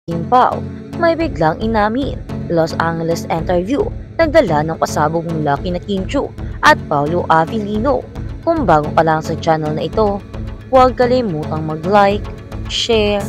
Kim Pao, may biglang inamin. Los Angeles interview, nagdala ng pasabog mula kina Kim Chiu at Paolo Avellino. Kung bago ka lang sa channel na ito, huwag kalimutang mag-like, share,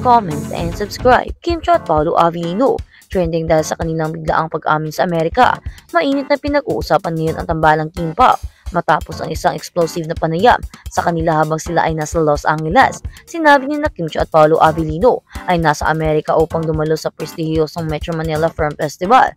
comment, and subscribe. Kim Chiu at Paolo Avellino, trending dahil sa kanilang biglaang pag-amin sa Amerika. Mainit na pinag-uusapan ngayon ang tambalang Kim Pao matapos ang isang explosive na panayam sa kanila habang sila ay nasa Los Angeles. Sinabi ni na Kim Chiu at Paolo Avellino ay nasa Amerika upang dumalo sa prestihiyosong Metro Manila Film Festival.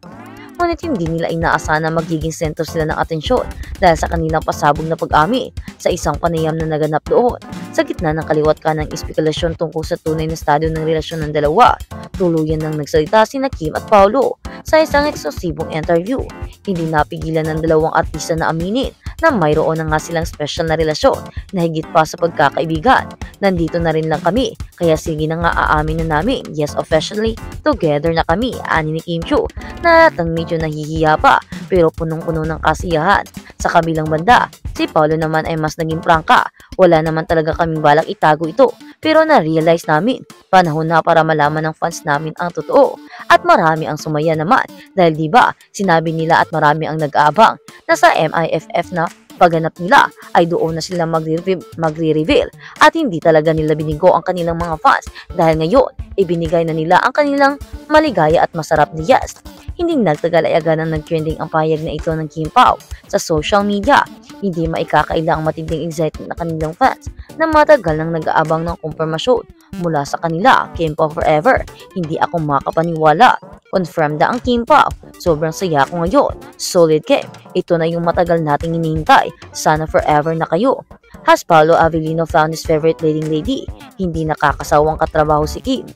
Ngunit hindi nila inaasahan na magiging sentro sila ng atensyon dahil sa kanilang pasabog na pag-ami sa isang panayam na naganap doon. Sa gitna ng kaliwat ka ng espekulasyon tungkol sa tunay na estadyo ng relasyon ng dalawa, tuluyan nang nagsalita sina Kim at Paolo sa isang eksklusibong interview. Hindi napigilan ng dalawang artista na aminin na mayroon na nga silang special na relasyon na higit pa sa pagkakaibigan. Nandito na rin lang kami, kaya sige na nga aamin na namin, yes, officially, together na kami, ani ni Kim Chiu, na halatang medyo nahihiya pa pero punong-puno ng kasiyahan. Sa kabilang banda, si Paolo naman ay mas naging prangka. Wala naman talaga kaming balak itago ito, pero na-realize namin, panahon na para malaman ng fans namin ang totoo. At marami ang sumaya naman dahil diba, sinabi nila at marami ang nag-aabang na sa MIFF na pagganap nila ay doon na sila magre-reveal at hindi talaga nila binigo ang kanilang mga fans dahil ngayon ibinigay na nila ang kanilang maligaya at masarap na yes. Hindi nagtagal ay agad ang nag-trending ang pahayag na ito ng Kim Pao sa social media. Hindi maikakaila ang matinding excitement na kanilang fans na matagal nang nag-aabang ng kumpirmasyon mula sa kanila. Kim Pao forever, hindi ako makapaniwala. Confirmed na ang Kim Pao. Sobrang saya ko ngayon. Solid Kim, ito na yung matagal nating hinihintay. Sana forever na kayo. Has Paolo Avellino found his favorite leading lady? Hindi nakakasawang katrabaho si Kim.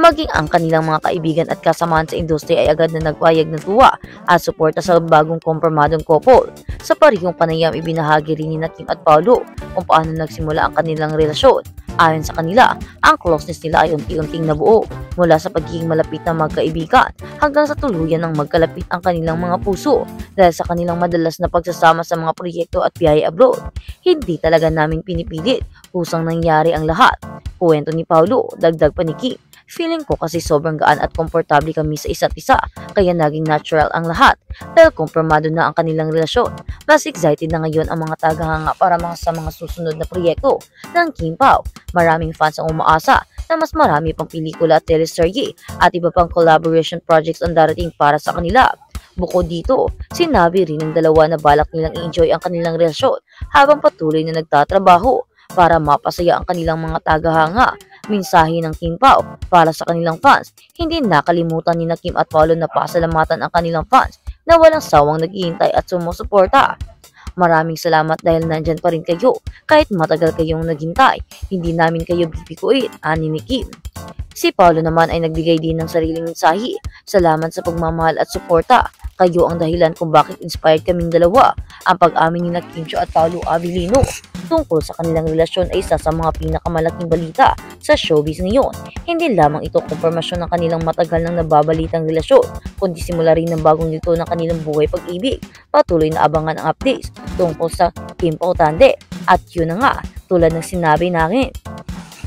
Maging ang kanilang mga kaibigan at kasamahan sa industriya ay agad na nagpayag ng tuwa at suporta sa bagong kompormadong couple. Sa parihong panayam, ibinahagi rin ni Kim at Paolo kung paano nagsimula ang kanilang relasyon. Ayon sa kanila, ang closeness nila ay unti-unting nabuo mula sa pagiging malapit na magkaibigan hanggang sa tuluyan ng magkalapit ang kanilang mga puso dahil sa kanilang madalas na pagsasama sa mga proyekto at biyahe abroad. Hindi talaga namin pinipilit, kusang nangyari ang lahat. Kuwento ni Paolo, dagdag pa ni Kim. Feeling ko kasi sobrang gaan at komportable kami sa isa't isa, kaya naging natural ang lahat. Dahil kumpirmado na ang kanilang relasyon, mas excited na ngayon ang mga tagahanga para sa mga susunod na proyekto ng Kim Pao. Maraming fans ang umaasa na mas marami pang pelikula at teleserye at iba pang collaboration projects ang darating para sa kanila. Bukod dito, sinabi rin ng dalawa na balak nilang i-enjoy ang kanilang relasyon habang patuloy na nagtatrabaho para mapasaya ang kanilang mga tagahanga. Mensahe ng Kim Pao para sa kanilang fans. Hindi nakalimutan ni Kim at Paolo na pasalamatan ang kanilang fans na walang sawang naghihintay at sumusuporta. Maraming salamat dahil nandyan pa rin kayo kahit matagal kayong naghintay. Hindi namin kayo bibikuin, ani ni Kim. Si Paolo naman ay nagbigay din ng sariling mensahe. Salamat sa pagmamahal at suporta. Kayo ang dahilan kung bakit inspired kaming dalawa. Ang pag-amin ni Kim Chiu at Paolo Avellino tungkol sa kanilang relasyon ay isa sa mga pinakamalaking balita sa showbiz ngayon. Hindi lamang ito kumpirmasyon ng kanilang matagal nang nababalitang relasyon, kundi simula rin ng bagong yugto ng kanilang buhay pag-ibig. Patuloy na abangan ang updates tungkol sa Kim Pao Tande. At yun na nga, tulad ng sinabi namin,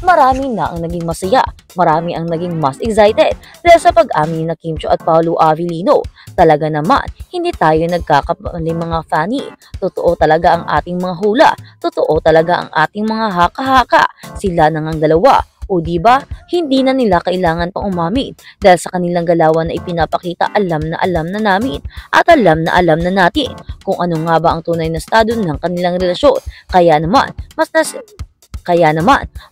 marami na ang naging masaya, marami ang naging mas excited dahil sa pag-amin na Kim Chiu at Paolo Avellino. Talaga naman, hindi tayo nagkakapali mga fanny. Totoo talaga ang ating mga hula, totoo talaga ang ating mga haka-haka. Sila na ngang dalawa. O diba, hindi na nila kailangan pang umamin dahil sa kanilang galawan na ipinapakita alam na namin at alam na natin kung ano nga ba ang tunay na estado ng kanilang relasyon. Kaya naman,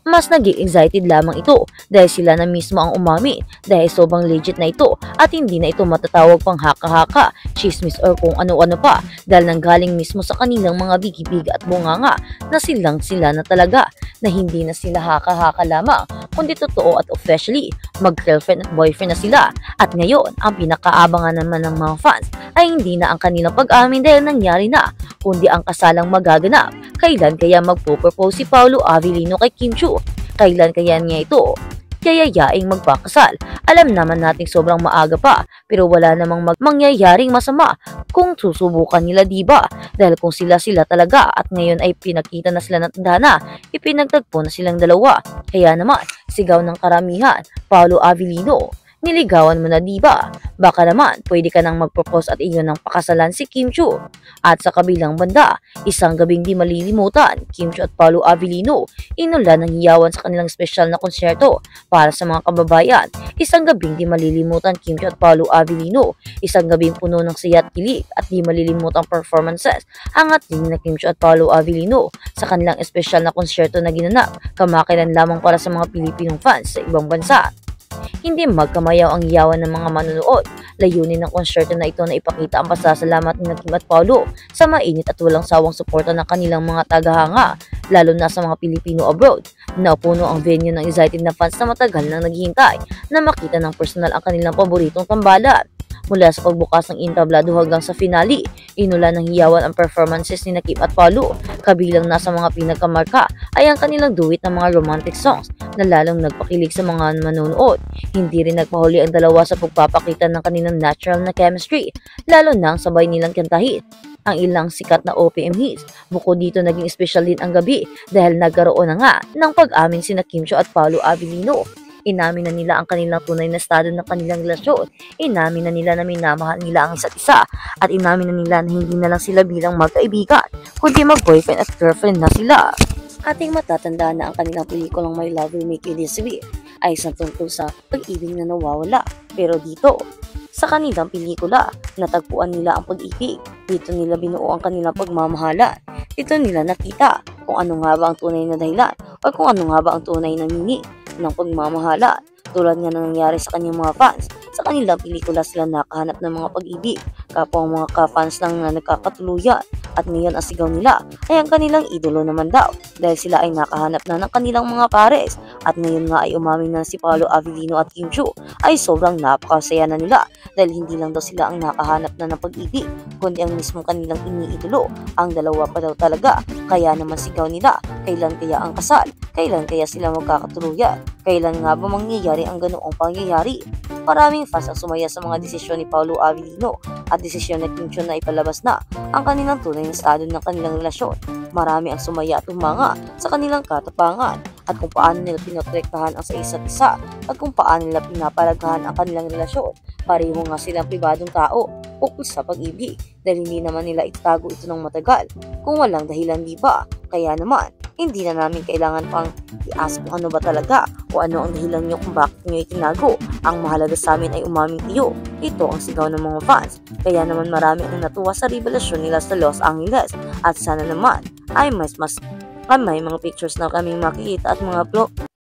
mas naging excited lamang ito dahil sila na mismo ang umami dahil sobrang legit na ito at hindi na ito matatawag pang haka-haka, chismis or kung ano-ano pa dahil nanggaling mismo sa kanilang mga bigi-biga at bunganga na sila na talaga na hindi na sila haka-haka lamang kundi totoo at officially mag-girlfriend at boyfriend na sila. At ngayon, ang pinakaabangan naman ng mga fans ay hindi na ang kanilang pag-amin dahil nangyari na, kundi ang kasalang magaganap. Kailan kaya magpo-propose si Paolo Avellino kay Kim Chiu? Kailan kaya niya ito yayayaing magpakasal. Alam naman nating sobrang maaga pa, pero wala namang mangyayaring masama kung susubukan nila, diba? Dahil kung sila talaga at ngayon ay pinakita na sila ng tadhana, ipinagtagpo na silang dalawa. Kaya naman, sigaw ng karamihan, Paolo Avellino, niligawan mo na, diba? Baka naman pwede ka nang mag-propose at iyon ng pakasalan si Kim Chiu. At sa kabilang banda, isang gabing di malilimutan, Kim Chiu at Paolo Avellino inulan ng hiyawan sa kanilang espesyal na konsyerto para sa mga kababayan. Isang gabing di malilimutan, Kim Chiu at Paolo Avellino, isang gabing puno ng saya at kilig at di malilimutang performances ang ating na Kim Chiu at Paolo Avellino sa kanilang espesyal na konsyerto na ginanap kamakailan lamang para sa mga Pilipinong fans sa ibang bansa. Hindi magkamayaw ang hiyawan ng mga manonood. Layunin ng konsyerto na ito na ipakita ang pasasalamat ni Kim at Paolo sa mainit at walang sawang suporta ng kanilang mga tagahanga, lalo na sa mga Pilipino abroad. Napuno ang venue ng excited na fans na matagal nang naghihintay na makita ng personal ang kanilang paboritong tambalan. Mula sa pagbukas ng entablado hanggang sa finale, inulan ng hiyawan ang performances ni Kim at Paolo. Kabilang na sa mga pinagkamarka ay ang kanilang duet ng mga romantic songs na lalong nagpakilig sa mga manonood. Hindi rin nagpahuli ang dalawa sa pagpapakita ng kanilang natural na chemistry, lalo na ang sabay nilang kantahin ang ilang sikat na OPM hits. Bukod dito, naging espesyal din ang gabi dahil nagkaroon na nga ng pag-amin sina Kim Chiu at Paolo Avellino. Inamin na nila ang kanilang tunay na estado ng kanilang relasyon. Inamin na nila na minamahal nila ang isa't isa. At inamin na nila na hindi na lang sila bilang magkaibigan, kundi mag-boyfriend at girlfriend na sila. Ating matatandaan na ang kanilang pelikulang My Love Will Make You Disappear ay isang tungkol sa pag-ibig na nawawala. Pero dito, sa kanilang pelikula, natagpuan nila ang pag-ibig. Dito nila binuo ang kanilang pagmamahalan. Dito nila nakita kung ano nga ba ang tunay na dahilan o kung ano nga ba ang tunay na meaning ng pagmamahala. Tulad nga na nangyari sa kanyang mga fans, sa kanilang pelikula sila nakahanap ng mga pag-ibig, kapwa mga ka-fans lang na nagkakatuluyan. At ngayon ang sigaw nila ay ang kanilang idolo naman daw dahil sila ay nakahanap na ng kanilang mga pares. At ngayon nga ay umamin na si Paolo Avellino at Kim Chiu ay sobrang napakasaya na nila dahil hindi lang daw sila ang nakahanap na ng pag-ibig, kundi ang mismong kanilang iniidolo. Ang dalawa pa daw talaga. Kaya naman sigaw nila, kailan kaya ang kasal? Kailan kaya sila magkakatuluyan? Kailan nga ba mangyayari ang ganoong pangyayari? Maraming fans ang sumaya sa mga desisyon ni Paolo Avellino at desisyon ni Kim Chiu na ipalabas na ang kanilang tunay na estado ng kanilang relasyon. Marami ang sumaya at humanga sa kanilang katapangan at kung paano nila pinoprotektahan ang sa isa't isa at kung paano nila pinapalaghan ang kanilang relasyon. Pareho nga silang pribadong tao ukol sa pag-ibig dahil hindi naman nila itago ito ng matagal kung walang dahilan, diba? Kaya naman, hindi na namin kailangan pang i-ask kung ano ba talaga o ano ang dahilan nyo kung bakit nyo itinago. Ang mahalaga sa amin ay umaming tiyo. Ito ang sigaw ng mga fans. Kaya naman marami ang natuwa sa revelasyon nila sa Los Angeles at sana naman ay may mga pictures na kaming makikita at mga vlog